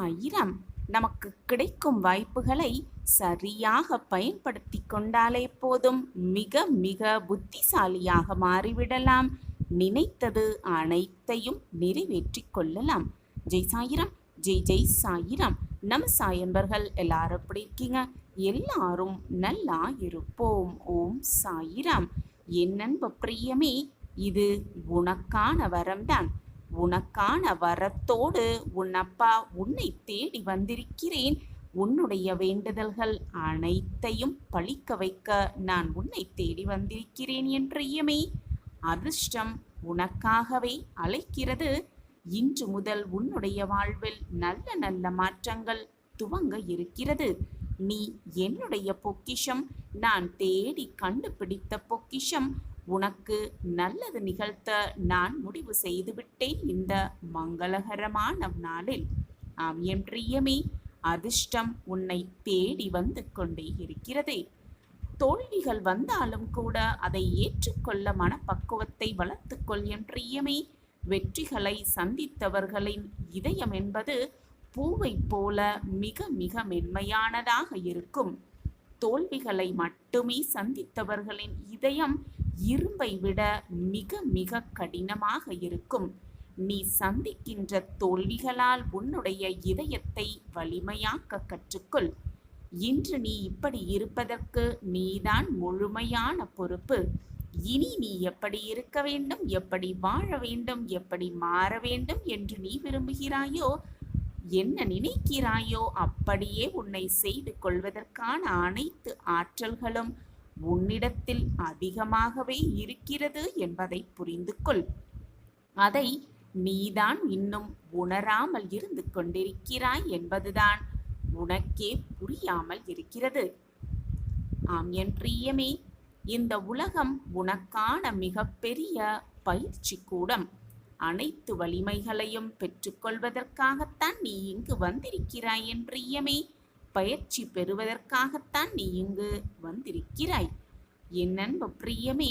சாயிரம். நமக்கு கிடைக்கும் வாய்ப்புகளை சரியாக பயன்படுத்தி கொண்டாலே போதும், மிக மிக புத்திசாலியாக மாறிவிடலாம். நினைத்தது அனைத்தையும் நிறைவேற்றி கொள்ளலாம். ஜெய் சாயிரம், ஜெய் ஜெய் சாயிரம். நம்ம சாயன்பர்கள் எல்லாரும் எப்படி இருக்கீங்க? எல்லாரும் நல்லா இருப்போம். ஓம் சாயிரம். என் அன்பு பிரியமே, இது உனக்கான வரம்தான். உனக்கான வரத்தோடு உன் அப்பா உன்னை தேடி வந்திருக்கிறேன். உன்னுடைய வேண்டுதல்கள் அனைத்தையும் பழிக்க வைக்க நான் உன்னை தேடி வந்திருக்கிறேன் என் பிரியமே. அதிர்ஷ்டம் உனக்காகவே அழைக்கிறது. இன்று முதல் உன்னுடைய வாழ்வில் நல்ல நல்ல மாற்றங்கள் துவங்க இருக்கிறது. நீ என்னுடைய பொக்கிஷம். நான் தேடி கண்டுபிடித்த பொக்கிஷம். உனக்கு நல்லது நிகழ்த்த நான் முடிவு செய்துவிட்டேன் இந்த மங்களகரமான நாளில். ஆம் என் பிரியமே, அதிர்ஷ்டம் உன்னை தேடி வந்து கொண்டே இருக்கிறது. தோல்விகள் வந்தாலும் கூட அதை ஏற்றுக்கொள்ள மனப்பக்குவத்தை வளர்த்துக்கொள் என் பிரியமே. வெற்றிகளை சந்தித்தவர்களின் இதயம் என்பது பூவை போல மிக மிக மென்மையானதாக இருக்கும். தோல்விகளை மட்டுமே சந்தித்தவர்களின் இதயம் இரும்பை விட மிக மிக கடினமாக இருக்கும். நீ சந்திக்கின்ற தோல்விகளால் உன்னுடைய இதயத்தை வலிமையாக்க கற்றுக்கொள். இன்று நீ இப்படி இருப்பதற்கு நீதான் முழுமையான பொறுப்பு. இனி நீ எப்படி இருக்க வேண்டும், எப்படி வாழ வேண்டும், எப்படி மாற வேண்டும் என்று நீ விரும்புகிறாயோ, என்ன நினைக்கிறாயோ அப்படியே உன்னை செய்து கொள்வதற்கான அனைத்து ஆற்றல்களும் உன்னிடத்தில் அதிகமாகவே இருக்கிறது என்பதை புரிந்து கொள். அதை நீதான் இன்னும் உணராமல் இருந்து கொண்டிருக்கிறாய் என்பதுதான் உனக்கே புரியாமல் இருக்கிறது. ஆம் என் பிரியமே, இந்த உலகம் உனக்கான மிகப்பெரிய பயிற்சி கூடம். அனைத்து வலிமைகளையும் பெற்றுக்கொள்வதற்காகத்தான் நீ இங்கு வந்திருக்கிறாய் என் பிரியமே. பயிற்சி பெறுவதற்காகத்தான் நீ இங்கு வந்திருக்கிறாய் என் அன்பு பிரியமே.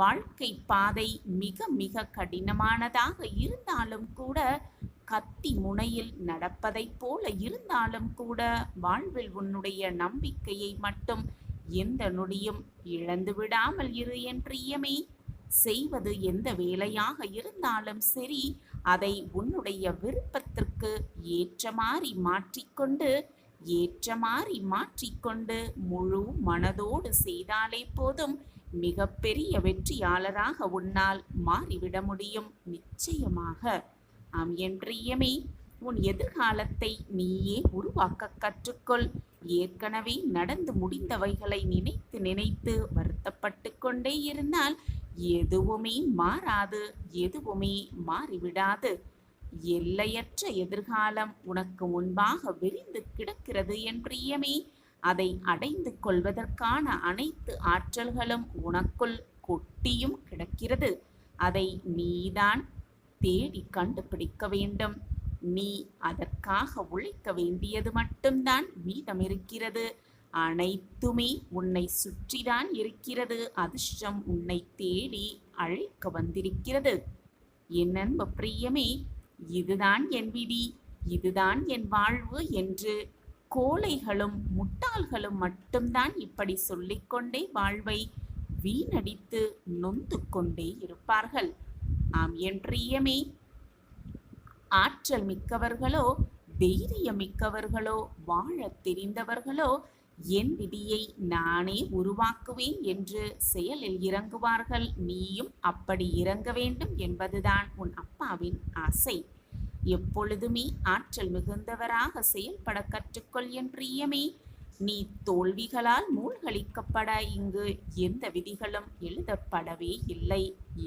வாழ்க்கை பாதை மிக மிக கடினமானதாக இருந்தாலும் கூட, கத்தி முனையில் நடப்பதைப் போல இருந்தாலும் கூட, வாழ்வில் உன்னுடைய நம்பிக்கையை மட்டும் எந்த நொடியும் இழந்து விடாமல் இரு என் பிரியமே. செய்வது எந்த வேலையாக இருந்தாலும் சரி, அதை உன்னுடைய விருப்பத்திற்கு ஏற்றமாறி முழு மனதோடு செய்தாலே போதும், மிகப்பெரிய வெற்றியாளராக உன்னால் மாறிவிட முடியும் நிச்சயமாக. ஆம் என் பிரியமே, உன் எதிர்காலத்தை நீயே உருவாக்க கற்றுக்கொள். ஏற்கனவே நடந்து முடிந்தவைகளை நினைத்து நினைத்து வருத்தப்பட்டு கொண்டே இருந்தால் எதுவுமே மாறாது, எதுவுமே மாறிவிடாது. எல்லையற்ற எதிர்காலம் உனக்கு முன்பாக விரிந்து கிடக்கிறது என் பிரியமே. அதை அடைந்து கொள்வதற்கான அனைத்து ஆற்றல்களும் உனக்குள் கொட்டியும் கிடக்கிறது. அதை நீதான் தேடி கண்டுபிடிக்க வேண்டும். நீ அதற்காக உழைக்க வேண்டியது மட்டும்தான் மீதம் இருக்கிறது. அனைத்துமே உன்னை சுற்றிதான் இருக்கிறது. அதிர்ஷ்டம் உன்னை தேடி அழைக்க வந்திருக்கிறது என் அன்பு பிரியமே. இதுதான் என் விதி, இதுதான் என் வாழ்வு என்று கோழைகளும் முட்டாள்களும் மட்டும்தான் இப்படி சொல்லிக்கொண்டே வாழ்வை வீணடித்து நொந்து கொண்டே இருப்பார்கள். ஆம் என் பிரியமே, ஆற்றல் மிக்கவர்களோ, தைரியம் மிக்கவர்களோ, வாழ தெரிந்தவர்களோ என் விதியை நானே உருவாக்குவேன் என்று செயலில் இறங்குவார்கள். நீயும் அப்படி இறங்க வேண்டும் என்பதுதான் உன் அப்பாவின் ஆசை. எப்பொழுதுமே ஆற்றல் மிகுந்தவராக செயல்பட கற்றுக்கொள் என் பிரியமே. நீ தோல்விகளால் மூழ்கடிக்கப்பட இங்கு எந்த விதிகளும் எழுதப்படவே இல்லை,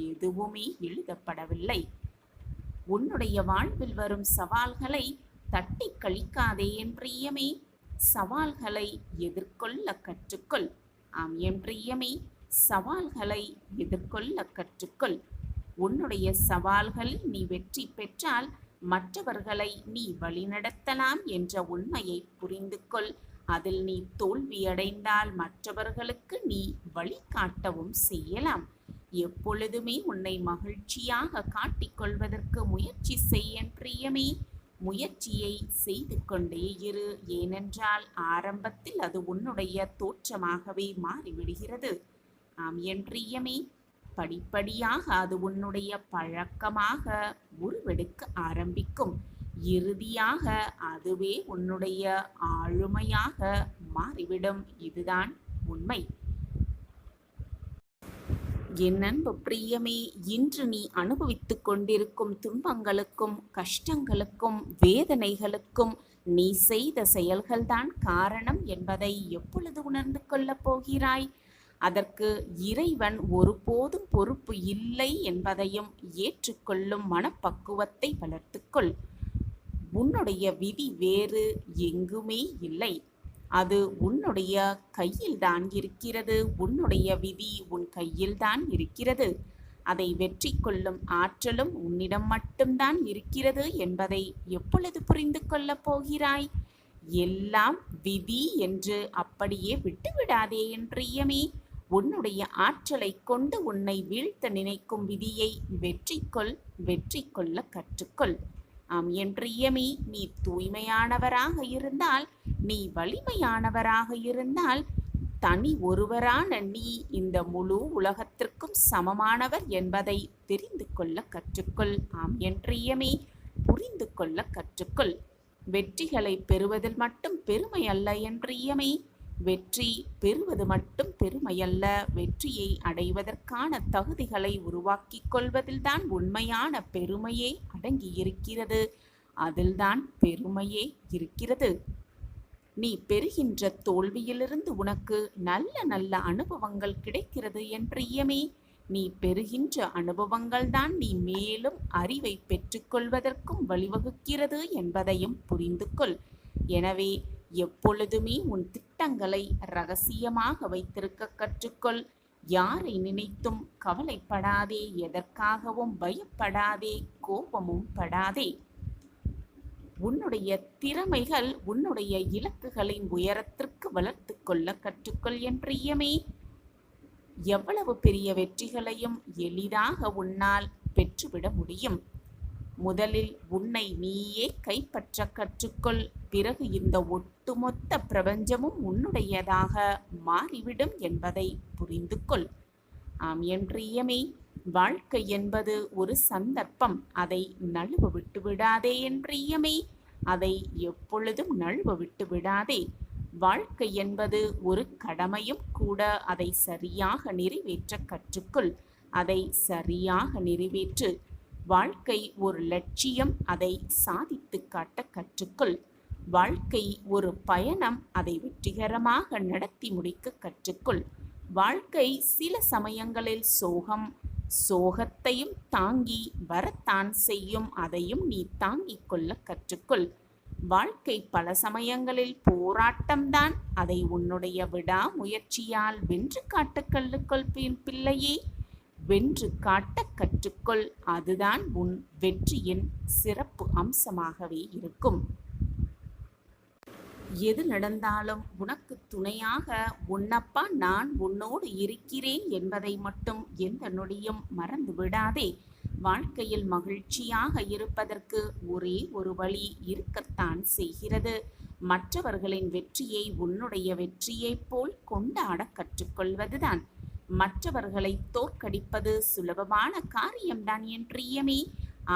எதுவுமே எழுதப்படவில்லை. உன்னுடைய வாழ்வில் வரும் சவால்களை தட்டி கழிக்காதே என் பிரியமே. சவால்களை எதிர்கொள்ள கற்றுக்கொள். ஆம் என் பிரியமே, சவால்களை எதிர்கொள்ள கற்றுக்கொள். உன்னுடைய சவால்களில் நீ வெற்றி பெற்றால் மற்றவர்களை நீ வழிநடத்தலாம் என்ற உண்மையை புரிந்து கொள். அதில் நீ தோல்வியடைந்தால் மற்றவர்களுக்கு நீ வழிகாட்டவும் செய்யலாம். எப்பொழுதுமே உன்னை மகிழ்ச்சியாக காட்டிக்கொள்வதற்கு முயற்சி செய் என் பிரியமே. முயற்சியை செய்து கொண்டே இரு. ஏனென்றால் ஆரம்பத்தில் அது உன்னுடைய தோற்றமாகவே மாறிவிடுகிறது. ஆம் என் பிரியமே, படிப்படியாக அது உன்னுடைய பழக்கமாக உருவெடுக்க ஆரம்பிக்கும். இறுதியாக அதுவே உன்னுடைய ஆளுமையாக மாறிவிடும். இதுதான் உண்மை. என் அன்பு பிரியமே, இன்று நீ அனுபவித்துக் கொண்டிருக்கும் துன்பங்களுக்கும் கஷ்டங்களுக்கும் வேதனைகளுக்கும் நீ செய்த செயல்கள்தான் காரணம் என்பதை எப்பொழுது உணர்ந்து கொள்ளப் போகிறாய்? அதற்கு இறைவன் ஒருபோதும் பொறுப்பு இல்லை என்பதையும் ஏற்றுக்கொள்ளும் மனப்பக்குவத்தை வளர்த்துக்கொள். உன்னுடைய விதி வேறு எங்குமே இல்லை. அது உன்னுடைய கையில்தான் இருக்கிறது. உன்னுடைய விதி உன் கையில்தான் இருக்கிறது. அதை வெற்றி கொள்ளும் ஆற்றலும் உன்னிடம் மட்டும்தான் இருக்கிறது என்பதை எப்பொழுது புரிந்து கொள்ளப் போகிறாய்? எல்லாம் விதி என்று அப்படியே விட்டுவிடாதே என் பிரியமே. உன்னுடைய ஆற்றலை கொண்டு உன்னை வீழ்த்த நினைக்கும் விதியை வெற்றி கொள்ள கற்றுக்கொள். ஆம் என் பிரியமே, நீ தூய்மையானவராக இருந்தால், நீ வலிமையானவராக இருந்தால், தனி ஒருவரான நீ இந்த முழு உலகத்திற்கும் சமமானவர் என்பதை தெரிந்து கொள்ள கற்றுக்கொள். ஆம் என் பிரியமே, புரிந்து கொள்ள கற்றுக்கொள். வெற்றிகளை பெறுவதில் மட்டும் பெருமை அல்ல என் பிரியமே. வெற்றி பெறுவது மட்டும் பெருமையல்ல. வெற்றியை அடைவதற்கான தகுதிகளை உருவாக்கிக் கொள்வதில்தான் உண்மையான பெருமையே அடங்கியிருக்கிறது. அதில்தான் பெருமையே இருக்கிறது. நீ பெறுகின்ற தோல்வியிலிருந்து உனக்கு நல்ல நல்ல அனுபவங்கள் கிடைக்கிறது என் பிரியமே. நீ பெறுகின்ற அனுபவங்கள்தான் நீ மேலும் அறிவை பெற்றுக்கொள்வதற்கும் வழிவகுக்கிறது என்பதையும் புரிந்து கொள். எனவே எப்பொழுதுமே உன் திட்டங்களை ரகசியமாக வைத்திருக்க கற்றுக்கொள். யாரை நினைத்தும் கவலைப்படாதே. எதற்காகவும் பயப்படாதே. கோபமும் படாதே. உன்னுடைய திறமைகள் உன்னுடைய இலக்குகளின் உயரத்திற்கு வளர்த்து கொள்ள கற்றுக்கொள் என் பிரியமே. எவ்வளவு பெரிய வெற்றிகளையும் எளிதாக உன்னால் பெற்றுவிட முடியும். முதலில் உன்னை நீயே கைப்பற்ற கற்றுக்கொள். பிறகு இந்த ஒட்டுமொத்த பிரபஞ்சமும் உன்னுடையதாக மாறிவிடும் என்பதை புரிந்து கொள். ஆம் என் பிரியமே, வாழ்க்கை என்பது ஒரு சந்தர்ப்பம். அதை நழுவ விட்டு விடாதே என் பிரியமே. அதை எப்பொழுதும் நழுவ விட்டு விடாதே. வாழ்க்கை என்பது ஒரு கடமையும் கூட. அதை சரியாக நிறைவேற்ற கற்றுக்கொள். அதை சரியாக நிறைவேற்று. வாழ்க்கை ஒரு லட்சியம். அதை சாதித்து காட்ட கற்றுக்கொள். வாழ்க்கை ஒரு பயணம். அதை வெற்றிகரமாக நடத்தி முடிக்க கற்றுக்கொள். வாழ்க்கை சில சமயங்களில் சோகத்தையும் தாங்கி வரத்தான் செய்யும். அதையும் நீ தாங்கிக் கொள்ள கற்றுக்கொள். வாழ்க்கை பல சமயங்களில் போராட்டம்தான். அதை உன்னுடைய விடாமுயற்சியால் வென்று காட்ட கற்றுக்கொள் பிள்ளையே. வென்று காட்ட கற்றுக்கொள். அதுதான் உன் வெற்றியின் சிறப்பு அம்சமாகவே இருக்கும். எது நடந்தாலும் உனக்கு துணையாக உன்னப்பா நான் உன்னோடு இருக்கிறேன் என்பதை மட்டும் எந்த நொடியும் மறந்து விடாதே. வாழ்க்கையில் மகிழ்ச்சியாக இருப்பதற்கு ஒரே ஒரு வழி இருக்கத்தான் செய்கிறது. மற்றவர்களின் வெற்றியை உன்னுடைய வெற்றியைப் போல் கொண்டாட கற்றுக்கொள்வதுதான். மற்றவர்களை தோற்கடிப்பது சுலபமான காரியம்தான் என் பிரியமே.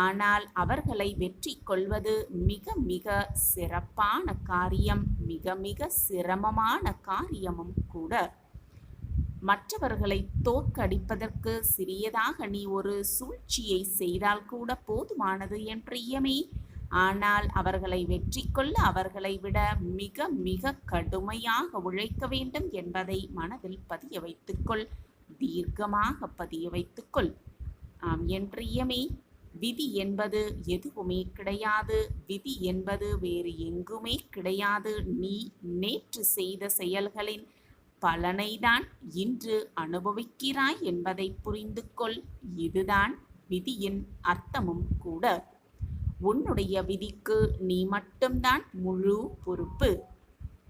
ஆனால் அவர்களை வெற்றி கொள்வது மிக மிக சிறப்பான காரியம். மிக மிக சிரமமான காரியமும் கூட. மற்றவர்களை தோற்கடிப்பதற்கு சிறியதாக நீ ஒரு சூழ்ச்சியை செய்தால் கூட போதுமானது என் பிரியமே. ஆனால் அவர்களை வெற்றி கொள்ள அவர்களை விட மிக மிக கடுமையாக உழைக்க வேண்டும் என்பதை மனதில் பதிய வைத்துக்கொள். தீர்க்கமாக பதிய வைத்துக்கொள். ஆம் என் பிரியமே, விதி என்பது எதுவுமே கிடையாது. விதி என்பது வேறு எங்குமே கிடையாது. நீ நேற்று செய்த செயல்களின் பலனைதான் இன்று அனுபவிக்கிறாய் என்பதை புரிந்து கொள். இதுதான் விதியின் அர்த்தமும் கூட. உன்னுடைய விதிக்கு நீ மட்டும்தான் முழு பொறுப்பு.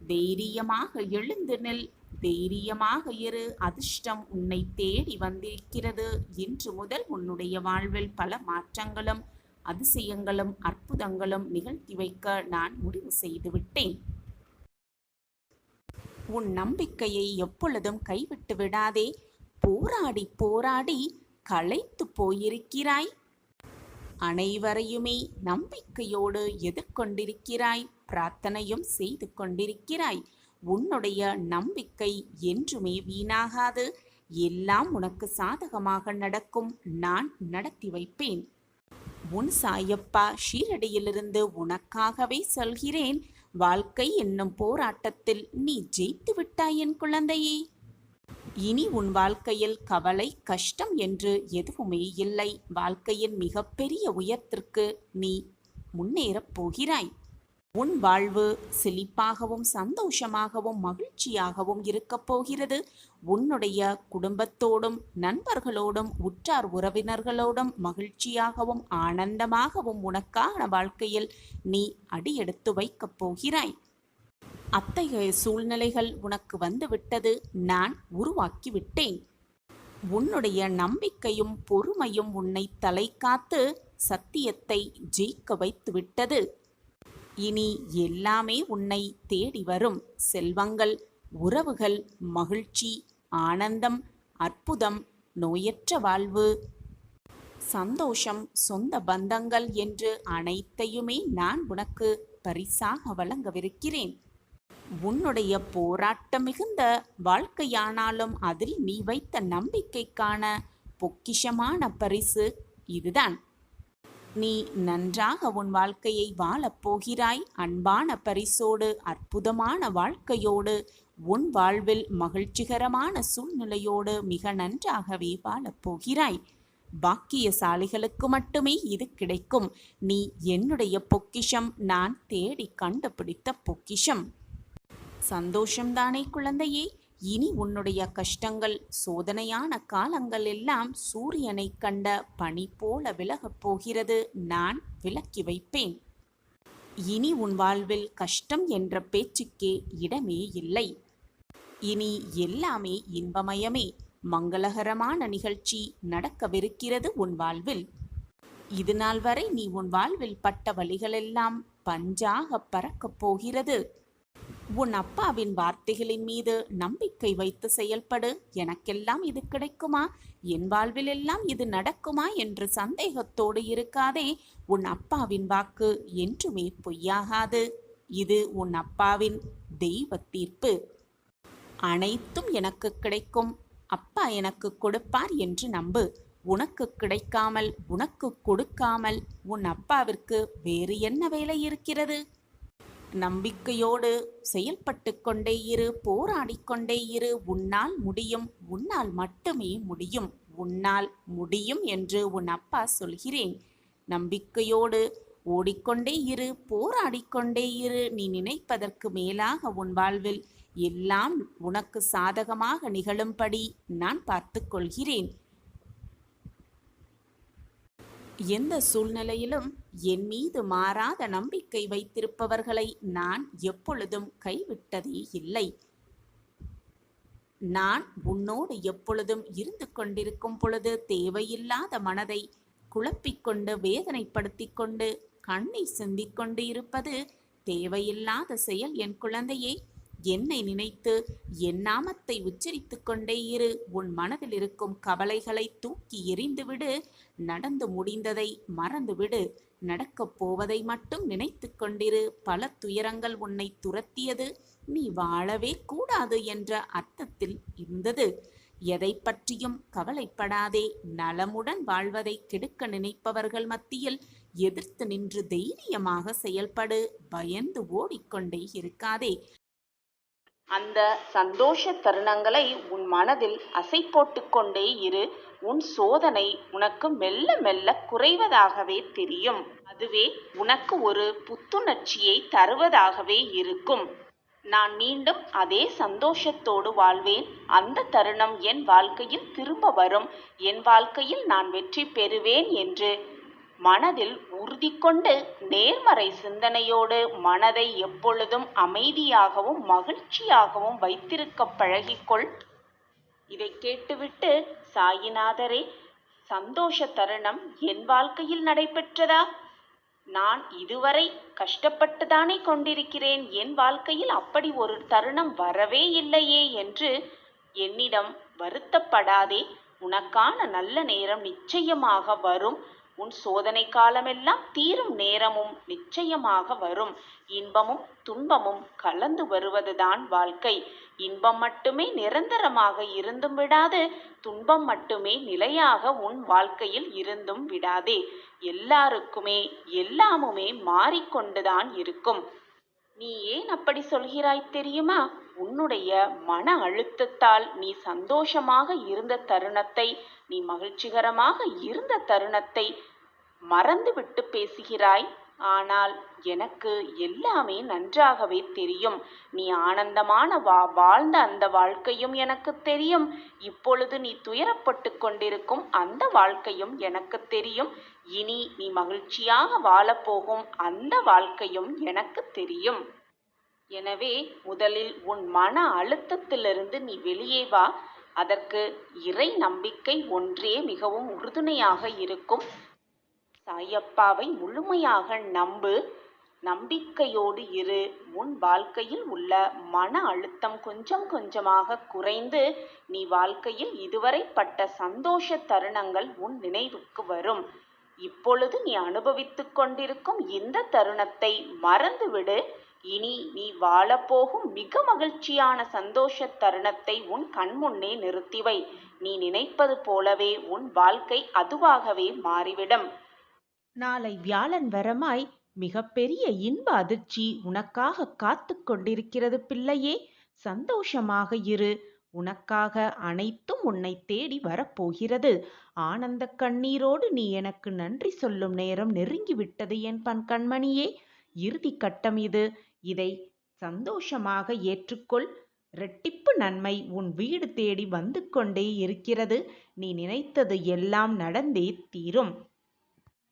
தைரியமாக எழுந்து நில். தைரியமாக இரு. அதிர்ஷ்டம் உன்னை தேடி வந்திருக்கிறது. இன்று முதல் உன்னுடைய வாழ்வில் பல மாற்றங்களும் அதிசயங்களும் அற்புதங்களும் நிகழ்த்தி வைக்க நான் முடிவு செய்து விட்டேன். உன் நம்பிக்கையை எப்பொழுதும் கைவிட்டு விடாதே. போராடி போராடி களைத்து போயிருக்கிறாய். அனைவரையுமே நம்பிக்கையோடு எதிர்கொண்டிருக்கிறாய். பிரார்த்தனையும் செய்து கொண்டிருக்கிறாய். உன்னுடைய நம்பிக்கை என்றுமே வீணாகாது. எல்லாம் உனக்கு சாதகமாக நடக்கும். நான் நடத்தி வைப்பேன். உன் சாயப்பா ஷீரடியிலிருந்து உனக்காகவே சொல்கிறேன். வாழ்க்கை என்னும் போராட்டத்தில் நீ ஜெயித்து விட்டாய் என் குழந்தையே. இனி உன் வாழ்க்கையில் கவலை, கஷ்டம் என்று எதுவுமே இல்லை. வாழ்க்கையின் மிகப்பெரிய உயரத்திற்கு நீ முன்னேறப் போகிறாய். உன் வாழ்வு செழிப்பாகவும் சந்தோஷமாகவும் மகிழ்ச்சியாகவும் இருக்கப் போகிறது. உன்னுடைய குடும்பத்தோடும் நண்பர்களோடும் உற்றார் உறவினர்களோடும் மகிழ்ச்சியாகவும் ஆனந்தமாகவும் உனக்கான வாழ்க்கையில் நீ அடியெடுத்து வைக்கப் போகிறாய். அத்தகைய சூழ்நிலைகள் உனக்கு வந்துவிட்டது. நான் உருவாக்கி விட்டேன். உன்னுடைய நம்பிக்கையும் பொறுமையும் உன்னை தலை காத்து சத்தியத்தை ஜெயிக்க வைத்து விட்டது. இனி எல்லாமே உன்னை தேடி வரும். செல்வங்கள், உறவுகள், மகிழ்ச்சி, ஆனந்தம், அற்புதம், நோயற்ற வாழ்வு, சந்தோஷம், சொந்த பந்தங்கள் என்று அனைத்தையுமே நான் உனக்கு பரிசாக வழங்கவிருக்கிறேன். உன்னுடைய போராட்டம் மிகுந்த வாழ்க்கையானாலும் அதில் நீ வைத்த நம்பிக்கைக்கான பொக்கிஷமான பரிசு இதுதான். நீ நன்றாக உன் வாழ்க்கையை வாழப்போகிறாய். அன்பான பரிசோடு, அற்புதமான வாழ்க்கையோடு, உன் வாழ்வில் மகிழ்ச்சிகரமான சூழ்நிலையோடு மிக நன்றாகவே வாழப்போகிறாய். பாக்கியசாலிகளுக்கு மட்டுமே இது கிடைக்கும். நீ என்னுடைய பொக்கிஷம். நான் தேடி கண்டுபிடித்த பொக்கிஷம். சந்தோஷம்தானே குழந்தையே? இனி உன்னுடைய கஷ்டங்கள், சோதனையான காலங்கள் எல்லாம் சூரியனை கண்ட பனி போல விலகப் போகிறது. நான் விலக்கி வைப்பேன். இனி உன் வாழ்வில் கஷ்டம் என்ற பேச்சுக்கே இடமே இல்லை. இனி எல்லாமே இன்பமயமே. மங்களகரமான நிகழ்ச்சி நடக்கவிருக்கிறது உன் வாழ்வில். இது நாள் வரை நீ உன் வாழ்வில் பட்ட வழிகளெல்லாம் பஞ்சாக பறக்கப் போகிறது. உன் அப்பாவின் வார்த்தைகளின் மீது நம்பிக்கை வைத்து செயல்படு. எனக்கெல்லாம் இது கிடைக்குமா, என் வாழ்வில் எல்லாம் இது நடக்குமா என்று சந்தேகத்தோடு இருக்காதே. உன் அப்பாவின் வாக்கு என்றுமே பொய்யாகாது. இது உன் அப்பாவின் தெய்வ தீர்ப்பு. அனைத்தும் எனக்கு கிடைக்கும். அப்பா எனக்கு கொடுப்பார் என்று நம்பு. உனக்கு கிடைக்காமல், உனக்கு கொடுக்காமல் உன் அப்பாவிற்கு வேறு என்ன வேலை இருக்கிறது? நம்பிக்கையோடு செயல்பட்டு கொண்டே இரு. போராடிக்கொண்டே இரு. உன்னால் முடியும். உன்னால் மட்டுமே முடியும். உன்னால் முடியும் என்று உன் அப்பா சொல்கிறேன். நம்பிக்கையோடு ஓடிக்கொண்டே இரு. போராடிக்கொண்டே இரு. நீ நினைப்பதற்கு மேலாக உன் வாழ்வில் எல்லாம் உனக்கு சாதகமாக நிகழும்படி நான் பார்த்து கொள்கிறேன். எந்த சூழ்நிலையிலும் என் மீது மாறாத நம்பிக்கை வைத்திருப்பவர்களை நான் எப்பொழுதும் கைவிட்டதே இல்லை. நான் உன்னோடு எப்பொழுதும் இருந்து கொண்டிருக்கும் பொழுது தேவையில்லாத மனதை குழப்பிக்கொண்டு வேதனைப்படுத்தி கொண்டு கண்ணீர் சிந்திக்கொண்டு இருப்பது தேவையில்லாத செயல் என் குழந்தையே. என்னை நினைத்து என் நாமத்தை உச்சரித்து கொண்டே இரு. உன் மனதில் இருக்கும் கவலைகளை தூக்கி எறிந்துவிடு. நடந்து முடிந்ததை மறந்துவிடு. நடக்கப் போவதை மட்டும் நினைத்து கொண்டிரு. பல துயரங்கள் உன்னை துரத்தியது. நீ வாழவே கூடாது என்ற அர்த்தத்தில் இருந்தது. எதை பற்றியும் கவலைப்படாதே. நலமுடன் வாழ்வதை கெடுக்க நினைப்பவர்கள் மத்தியில் எதிர்த்து நின்று தைரியமாக செயல்படு. பயந்து ஓடிக்கொண்டே இருக்காதே. அந்த சந்தோஷ தருணங்களை உன் மனதில் அசை போட்டு கொண்டே இரு. உன் சோதனை உனக்கு மெல்ல மெல்ல குறைவதாகவே தெரியும். அதுவே உனக்கு ஒரு புத்துணர்ச்சியை தருவதாகவே இருக்கும். நான் மீண்டும் அதே சந்தோஷத்தோடு வாழ்வேன். அந்த தருணம் என் வாழ்க்கையில் திரும்ப வரும். என் வாழ்க்கையில் நான் வெற்றி பெறுவேன் என்று மனதில் உறுதி கொண்டு நேர்மறை சிந்தனையோடு மனதை எப்பொழுதும் அமைதியாகவும் மகிழ்ச்சியாகவும் வைத்திருக்க பழகிக்கொள். இதை கேட்டுவிட்டு சாயிநாதரே, சந்தோஷ தருணம் என் வாழ்க்கையில் நடைபெற்றதா? நான் இதுவரை கஷ்டப்பட்டுதானே கொண்டிருக்கிறேன், என் வாழ்க்கையில் அப்படி ஒரு தருணம் வரவே இல்லையே என்று என்னிடம் வருத்தப்படாதே. உனக்கான நல்ல நேரம் நிச்சயமாக வரும். உன் சோதனை காலமெல்லாம் தீரும் நேரமும் நிச்சயமாக வரும். இன்பமும் துன்பமும் கலந்து வருவதுதான் வாழ்க்கை. இன்பம் மட்டுமே நிரந்தரமாக இருந்தும் விடாது, துன்பம் மட்டுமே நிலையாக உன் வாழ்க்கையில் இருந்தும் விடாதே. எல்லாருக்குமே எல்லாமுமே மாறிக்கொண்டுதான் இருக்கும். நீ ஏன் அப்படி சொல்கிறாய் தெரியுமா? உன்னுடைய மன அழுத்தத்தால் நீ சந்தோஷமாக இருந்த தருணத்தை, நீ மகிழ்ச்சிகரமாக இருந்த தருணத்தை மறந்துவிட்டு பேசுகிறாய். ஆனால் எனக்கு எல்லாமே நன்றாகவே தெரியும். நீ ஆனந்தமான வாழ்ந்த அந்த வாழ்க்கையும் எனக்கு தெரியும். இப்பொழுது நீ துயரப்பட்டு கொண்டிருக்கும் அந்த வாழ்க்கையும் எனக்கு தெரியும். இனி நீ மகிழ்ச்சியாக வாழப்போகும் அந்த வாழ்க்கையும் எனக்கு தெரியும். எனவே முதலில் உன் மன அழுத்தத்திலிருந்து நீ வெளியே வா. அதற்கு இறை நம்பிக்கை ஒன்றே மிகவும் உறுதுணையாக இருக்கும். சாயப்பாவை முழுமையாக நம்பு, நம்பிக்கையோடு இரு. உன் வாழ்க்கையில் உள்ள மன அழுத்தம் கொஞ்சம் கொஞ்சமாக குறைந்து நீ வாழ்க்கையில் இதுவரை பட்ட சந்தோஷ தருணங்கள் உன் நினைவுக்கு வரும். இப்பொழுது நீ அனுபவித்துக் கொண்டிருக்கும் இந்த தருணத்தை மறந்துவிடு. இனி நீ வாழப்போகும் மிக மகிழ்ச்சியான சந்தோஷ தருணத்தை உன் கண்முன்னே நிறுத்திவை. நீ நினைப்பது போலவே உன் வாழ்க்கை அதுவாகவே மாறிவிடும். நாளை வியாழன் வரமாய் மிகப்பெரிய இன்ப அதிர்ச்சி உனக்காக காத்து கொண்டிருக்கிறது பிள்ளையே. சந்தோஷமாக இரு. உனக்காக அனைத்தும் உன்னை தேடி வரப்போகிறது. ஆனந்த கண்ணீரோடு நீ எனக்கு நன்றி சொல்லும் நேரம் நெருங்கிவிட்டது என் கண்மணியே. இறுதி கட்டம் இது. இதை சந்தோஷமாக ஏற்றுக்கொள். இரட்டிப்பு நன்மை உன் வீடு தேடி வந்து கொண்டே இருக்கிறது. நீ நினைத்தது எல்லாம் நடந்தே தீரும்.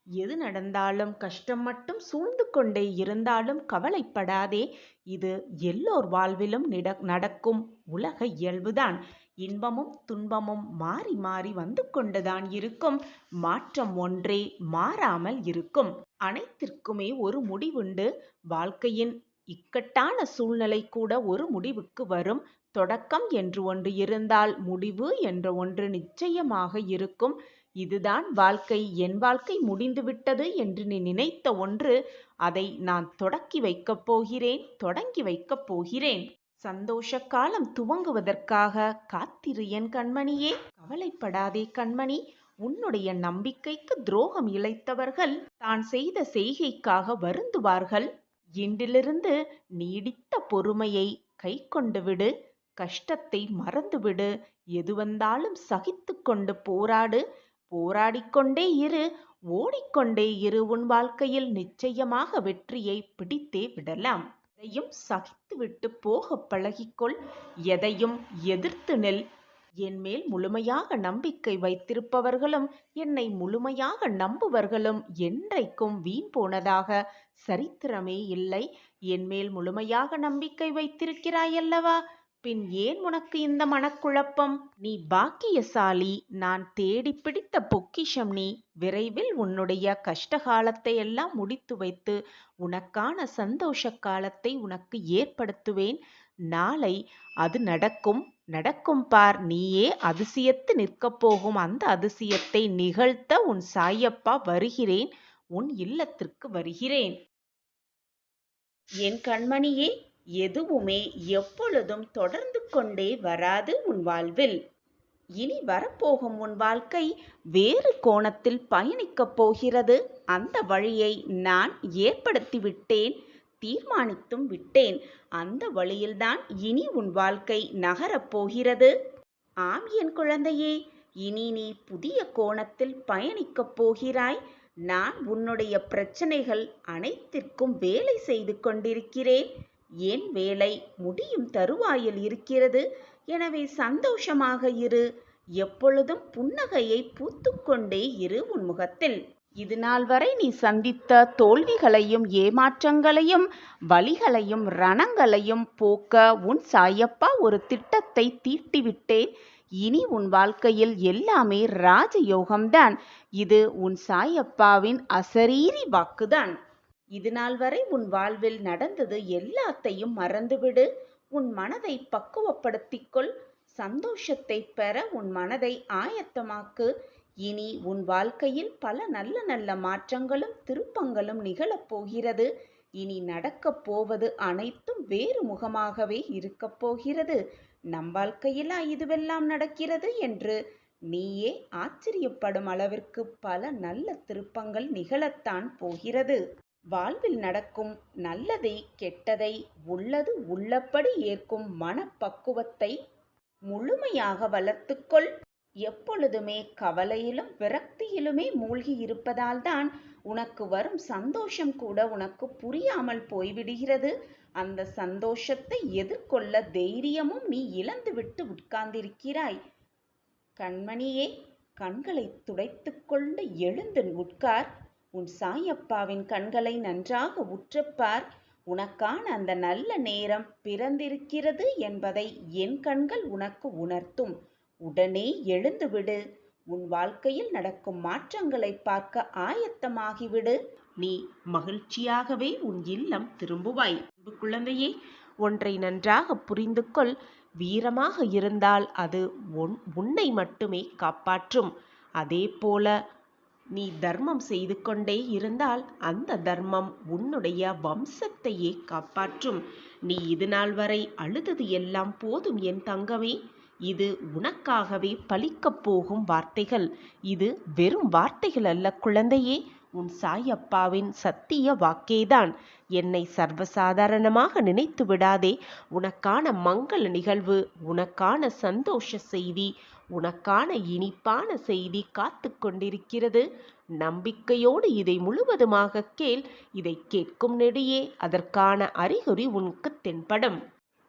எது நடந்தாலும், கஷ்டம் மட்டும் சூழ்ந்து கொண்டே இருந்தாலும் கவலைப்படாதே. இது எல்லோர் வாழ்விலும் நடக்கும் உலக இயல்புதான். இன்பமும் துன்பமும் மாறி மாறி வந்து கொண்டுதான் இருக்கும். மாற்றம் ஒன்றே மாறாமல் இருக்கும். அனைத்திற்குமே ஒரு முடிவுண்டு. வாழ்க்கையின் இக்கட்டான சூழ்நிலை கூட ஒரு முடிவுக்கு வரும். தொடக்கம் என்று ஒன்று இருந்தால் முடிவு என்ற ஒன்று நிச்சயமாக இருக்கும். இதுதான் வாழ்க்கை, என் வாழ்க்கை முடிந்துவிட்டது என்று நீ நினைத்த ஒன்று, அதை நான் தொடங்கி வைக்கப் போகிறேன். சந்தோஷ காலம் துவங்குவதற்காக காத்திரு என் கண்மணியே. கவலைப்படாதே கண்மணி. உன்னுடைய நம்பிக்கைக்கு துரோகம் இழைத்தவர்கள் தான் செய்த செய்கைக்காக வருந்துவார்கள். இன்றிலிருந்து நீடித்த பொறுமையை கை கொண்டு விடு. கஷ்டத்தை மறந்துவிடு. எது வந்தாலும் சகித்து கொண்டு போராடு. போராடிக்கொண்டே இரு. ஓடிக்கொண்டே இரு. உன் வாழ்க்கையில் நிச்சயமாக வெற்றியை பிடித்தே விடலாம். எதையும் சகித்துவிட்டு போக பழகிக்கொள். எதையும் எதிர்த்து நில். என் மேல் முழுமையாக நம்பிக்கை வைத்திருப்பவர்களும் என்னை முழுமையாக நம்புவர்களும் என்றைக்கும் வீண் போனதாக சரித்திரமே இல்லை. என் மேல் முழுமையாக நம்பிக்கை வைத்திருக்கிறாயல்லவா? பின் ஏன் உனக்கு இந்த மனக்குழப்பம்? நீ பாக்கியசாலி. நான் தேடி பிடித்த பொக்கிஷம் நீ. விரைவில் உன்னுடைய கஷ்டகாலத்தை எல்லாம் முடித்து வைத்து உனக்கான சந்தோஷ காலத்தை உனக்கு ஏற்படுத்துவேன். நாளை அது நடக்கும் பார். நீயே அதிசயத்து நிற்கப் போகும் அந்த அதிசயத்தை நிகழ்த்த உன் சாயப்பா வருகிறேன். உன் இல்லத்திற்கு வருகிறேன். என் கண்மணியே, எதுவுமே எப்பொழுதும் தொடர்ந்து கொண்டே வராது உன் வாழ்வில். இனி வரப்போகும் உன் வாழ்க்கை வேறு கோணத்தில் பயணிக்கப் போகிறது. அந்த வழியை நான் ஏற்படுத்தி விட்டேன், தீர்மானித்தும் விட்டேன். அந்த வழியில்தான் இனி உன் வாழ்க்கை நகரப் போகிறது. ஆம் என் குழந்தையே, இனி நீ புதிய கோணத்தில் பயணிக்கப் போகிறாய். நான் உன்னுடைய பிரச்சனைகள் அனைத்திற்கும் வேலை செய்து கொண்டிருக்கிறேன். என் வேலை முடியும் தருவாயில் இருக்கிறது. எனவே சந்தோஷமாக இரு. எப்பொழுதும் புன்னகையை பூத்துக்கொண்டே இரு உன் முகத்தில். இது நாள் வரை நீ சந்தித்த தோல்விகளையும் ஏமாற்றங்களையும் வலிகளையும் ரணங்களையும் போக்க உன் சாயப்பா ஒரு திட்டத்தை தீட்டிவிட்டேன். இனி உன் வாழ்க்கையில் எல்லாமே ராஜயோகம்தான். இது உன் சாயப்பாவின் அசரீரி வாக்குதான். இது நாள் வரை உன் வாழ்வில் நடந்தது எல்லாத்தையும் மறந்துவிடு. உன் மனதை பக்குவப்படுத்திக்கொள். சந்தோஷத்தை பெற உன் மனதை ஆயத்தமாக்கு. இனி உன் வாழ்க்கையில் பல நல்ல நல்ல மாற்றங்களும் திருப்பங்களும் நிகழப் போகிறது. இனி நடக்கப் போவது அனைத்தும் வேறு முகமாகவே இருக்கப் போகிறது. நம் வாழ்க்கையிலா இதுவெல்லாம் நடக்கிறது என்று நீயே ஆச்சரியப்படும் அளவிற்கு பல நல்ல திருப்பங்கள் நிகழத்தான் போகிறது. வாழ்வில் நடக்கும் நல்லதை கெட்டதை உள்ளது உள்ளபடி ஏற்கும் மனப்பக்குவத்தை முழுமையாக வளர்த்துக்கொள். எப்பொழுதுமே கவலையிலும் விரக்தியிலுமே மூழ்கி இருப்பதால் தான் உனக்கு வரும் சந்தோஷம் கூட உனக்கு புரியாமல் போய்விடுகிறது. அந்த சந்தோஷத்தை எதிர்கொள்ள தைரியமும் நீ இழந்துவிட்டு உட்கார்ந்திருக்கிறாய். கண்மணியே, கண்களை துடைத்துக்கொண்டு எழுந்து உட்கார். உன் சாயப்பாவின் கண்களை நன்றாக உற்றுப்பார். உனக்கான அந்த நல்ல நேரம் பிறந்திருக்கிறது என்பதை என் கண்கள் உனக்கு உணர்த்தும். உடனே எழுந்துவிடு. உன் வாழ்க்கையில் நடக்கும் மாற்றங்களை பார்க்க ஆயத்தமாகிவிடு. நீ மகிழ்ச்சியாகவே உன் இல்லம் திரும்புவாய். குழந்தையே, ஒன்றை நன்றாக புரிந்து கொள். வீரமாக இருந்தால் அது உன்னை மட்டுமே காப்பாற்றும். அதே போல நீ தர்மம் செய்து கொண்டே இருந்தால் அந்த தர்மம் உன்னுடைய வம்சத்தையே காப்பாற்றும். நீ இது நாள் வரை அழுதது எல்லாம் போதும் என் தங்கமே. இது உனக்காகவே பலிக்கப் போகும் வார்த்தைகள். இது வெறும் வார்த்தைகள் அல்ல குழந்தையே, உன் சாயப்பாவின் சத்திய வாக்கேதான். என்னை சர்வசாதாரணமாக நினைத்து விடாதே. உனக்கான மங்கள நிகழ்வு, உனக்கான சந்தோஷ செய்தி, உனக்கான இனிப்பான செய்தி காத்து கொண்டிருக்கிறது. நம்பிக்கையோடு இதை முழுவதுமாக கேள். இதை கேட்கும் நெடியே அதற்கான அறிகுறி உனக்கு தென்படும்.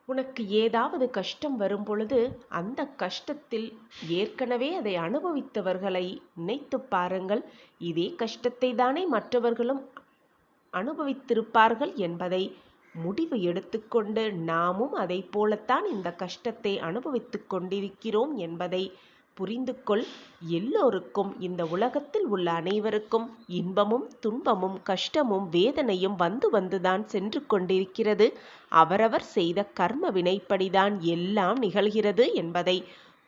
உனக்கு ஏதாவது கஷ்டம் வரும் பொழுது அந்த கஷ்டத்தில் ஏற்கனவே அதை அனுபவித்தவர்களை நினைத்து பாருங்கள். இதே கஷ்டத்தை தானே மற்றவர்களும் அனுபவித்திருப்பார்கள் என்பதை முடிவு எடுத்துக்கொண்டு நாமும் அதை போலத்தான் இந்த கஷ்டத்தை அனுபவித்து கொண்டிருக்கிறோம் என்பதை புரிந்து கொள். எல்லோருக்கும், இந்த உலகத்தில் உள்ள அனைவருக்கும் இன்பமும் துன்பமும் கஷ்டமும் வேதனையும் வந்து வந்துதான் சென்று கொண்டிருக்கிறது. அவரவர் செய்த கர்ம வினைப்படிதான் எல்லாம் நிகழ்கிறது என்பதை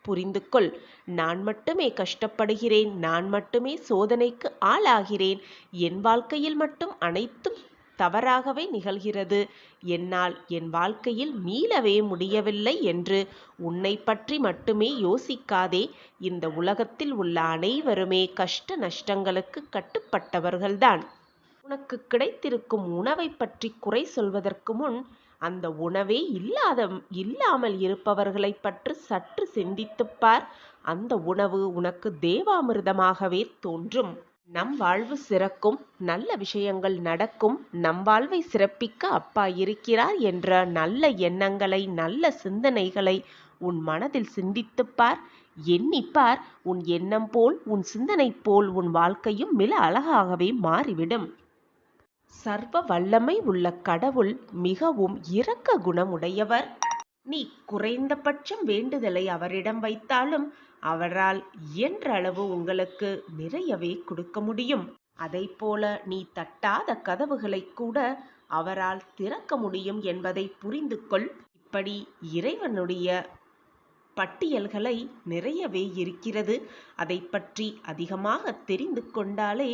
புரிந்து கொள். நான் மட்டுமே கஷ்டப்படுகிறேன், நான் மட்டுமே சோதனைக்கு ஆளாகிறேன், என் வாழ்க்கையில் மட்டும் அனைத்தும் தவறாகவே நிகழ்கிறது, என்னால் என் வாழ்க்கையில் மீளவே முடியவில்லை என்று உன்னை பற்றி மட்டுமே யோசிக்காதே. இந்த உலகத்தில் உள்ள அனைவருமே கஷ்ட நஷ்டங்களுக்கு கட்டுப்பட்டவர்கள்தான். உனக்கு கிடைத்திருக்கும் உணவை பற்றி குறை சொல்வதற்கு முன் அந்த உணவே இல்லாமல் இருப்பவர்களை பற்றி சற்று சிந்தித்துப்பார். அந்த உணவு உனக்கு தேவாமிர்தமாகவே தோன்றும். நம் வாழ்வு சிறக்கும், நல்ல விஷயங்கள் நடக்கும், நம் வாழ்வை சிறப்பிக்க அப்பா இருக்கிறார் என்ற நல்ல எண்ணங்களை, நல்ல சிந்தனைகளை உன் மனதில் சிந்தித்துப்பார். எண்ணிப்பார். உன் எண்ணம் போல், உன் சிந்தனை போல் உன் வாழ்க்கையும் மிக அழகாகவே மாறிவிடும். சர்வ வல்லமை உள்ள கடவுள் மிகவும் இரக்க குணமுடையவர். நீ குறைந்தபட்சம் வேண்டுதலை அவரிடம் வைத்தாலும் அவரால் இயன்ற அளவு உங்களுக்கு நிறையவே கொடுக்க முடியும். அதை போல நீ தட்டாத கதவுகளை கூட அவரால் திறக்க முடியும் என்பதை புரிந்து கொள். இப்படி இறைவனுடைய பட்டியல்களை நிறையவே இருக்கிறது. அதை பற்றி அதிகமாக தெரிந்து கொண்டாலே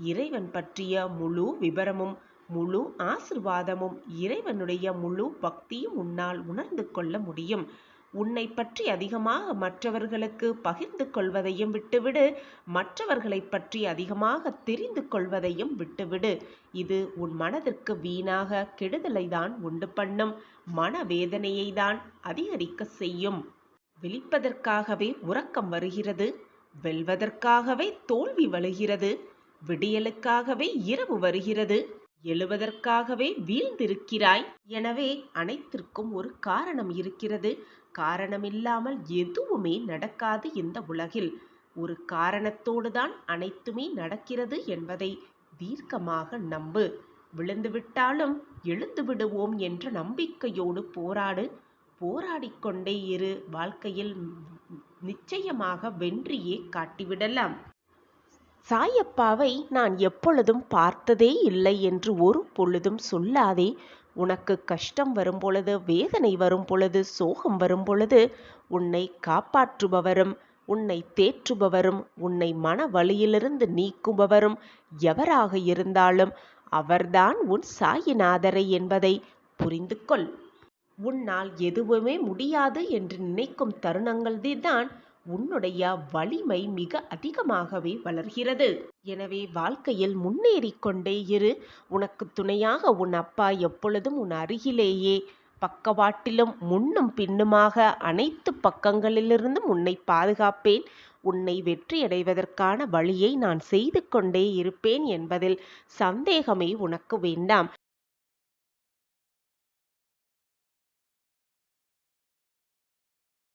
இறைவன் பற்றிய முழு விபரமும், முழு ஆசிர்வாதமும், இறைவனுடைய முழு பக்தியும் உன்னால் உணர்ந்து கொள்ள முடியும். உன்னை பற்றி அதிகமாக மற்றவர்களுக்கு பகிர்ந்து கொள்வதையும் விட்டுவிடு. மற்றவர்களை பற்றி அதிகமாக தெரிந்து கொள்வதையும் விட்டுவிடு. இது உன் மனதிற்கு வீணாக கெடுதலை தான் உண்டு பண்ணும். மனவேதனையை தான் அதிகரிக்க செய்யும். விழிப்பதற்காகவே உறக்கம் வருகிறது, வெல்வதற்காகவே தோல்வி வருகிறது, விடியலுக்காகவே இரவு வருகிறது, எழுவதற்காகவே வீழ்ந்திருக்கிறாய். எனவே அனைத்திற்கும் ஒரு காரணம் இருக்கிறது. காரணமில்லாமல் எதுவுமே நடக்காது இந்த உலகில். ஒரு காரணத்தோடு தான் அனைத்துமே நடக்கிறது என்பதை தீர்க்கமாக நம்பு. விழுந்துவிட்டாலும் எழுந்து விடுவோம் என்ற நம்பிக்கையோடு போராடு. போராடிக்கொண்டே இரு. வாழ்க்கையில் நிச்சயமாக வென்றியே காட்டிவிடலாம். சாயப்பாவை நான் எப்பொழுதும் பார்த்ததே இல்லை என்று ஒரு பொழுதும் சொல்லாதே. உனக்கு கஷ்டம் வரும் பொழுது, வேதனை வரும் பொழுது, சோகம் வரும் பொழுது உன்னை காப்பாற்றுபவரும் உன்னை தேற்றுபவரும் உன்னை மன வலியிலிருந்து நீக்குபவரும் எவராக இருந்தாலும் அவர்தான் உன் சாயிநாதரை என்பதை புரிந்து கொள். உன்னால் எதுவுமே முடியாது என்று நினைக்கும் தருணங்கள்தான் உன்னுடைய வலிமை மிக அதிகமாகவே வளர்கிறது. எனவே வாழ்க்கையில் முன்னேறிக் கொண்டே இரு. உனக்கு துணையாக உன் அப்பா எப்பொழுதும் உன் அருகிலேயே பக்கவாட்டிலும் முன்னும் பின்னுமாக அனைத்து பக்கங்களிலிருந்தும் உன்னை பாதுகாப்பேன். உன்னை வெற்றியடைவதற்கான வழியை நான் செய்து கொண்டே இருப்பேன் என்பதில் சந்தேகமே உனக்கு வேண்டாம்.